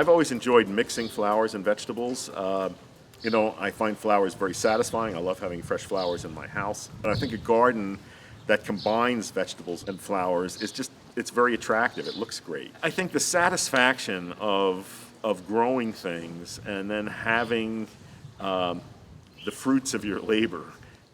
I've always enjoyed mixing flowers and vegetables. I find flowers very satisfying. I love having fresh flowers in my house. But I think a garden that combines vegetables and flowers it's very attractive. It looks great. I think the satisfaction of growing things and then having the fruits of your labor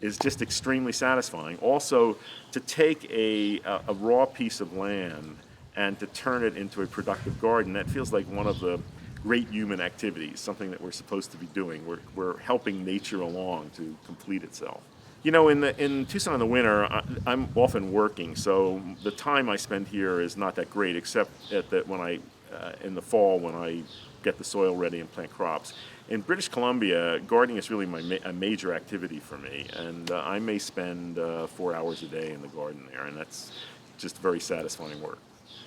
is just extremely satisfying. Also, to take a raw piece of land and to turn it into a productive garden, that feels like one of the great human activities, something that we're supposed to be doing. We're helping nature along to complete itself. In Tucson in the winter, I'm often working, so the time I spend here is not that great, except in the fall when I get the soil ready and plant crops. In British Columbia, gardening is really a major activity for me, and I may spend 4 hours a day in the garden there, and that's just very satisfying work.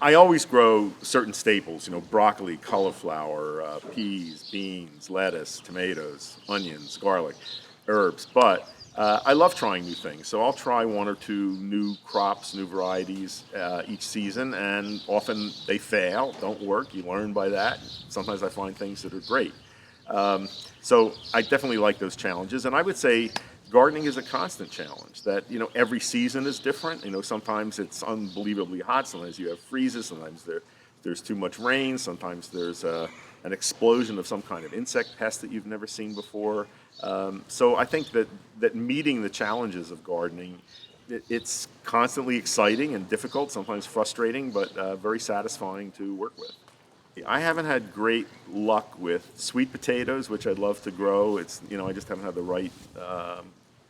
I always grow certain staples, broccoli, cauliflower, peas, beans, lettuce, tomatoes, onions, garlic, herbs, but I love trying new things, so I'll try one or two new crops, new varieties each season, and often they fail, don't work. You learn by that. Sometimes I find things that are great. So I definitely like those challenges, and I would say gardening is a constant challenge. That every season is different. Sometimes it's unbelievably hot. Sometimes you have freezes. Sometimes there's too much rain. Sometimes there's an explosion of some kind of insect pest that you've never seen before. So I think that meeting the challenges of gardening, it's constantly exciting and difficult, sometimes frustrating, but very satisfying to work with. I haven't had great luck with sweet potatoes, which I'd love to grow. I just haven't had the right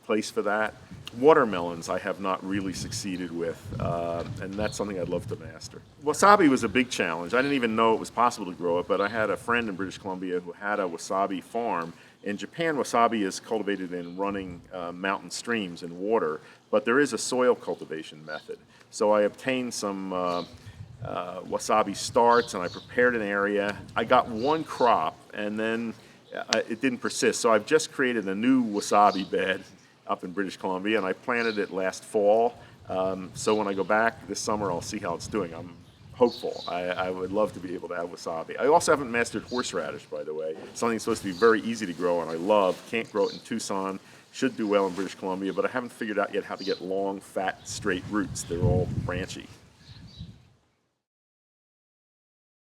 place for that. Watermelons I have not really succeeded with, and that's something I'd love to master. Wasabi was a big challenge. I didn't even know it was possible to grow it, but I had a friend in British Columbia who had a wasabi farm. In Japan, wasabi is cultivated in running mountain streams and water, but there is a soil cultivation method. So I obtained some wasabi starts, and I prepared an area. I got one crop, and then it didn't persist. So I've just created a new wasabi bed up in British Columbia, and I planted it last fall. So when I go back this summer, I'll see how it's doing. I'm hopeful. I would love to be able to have wasabi. I also haven't mastered horseradish, by the way. Something that's supposed to be very easy to grow, and I love. Can't grow it in Tucson. Should do well in British Columbia, but I haven't figured out yet how to get long, fat, straight roots. They're all branchy.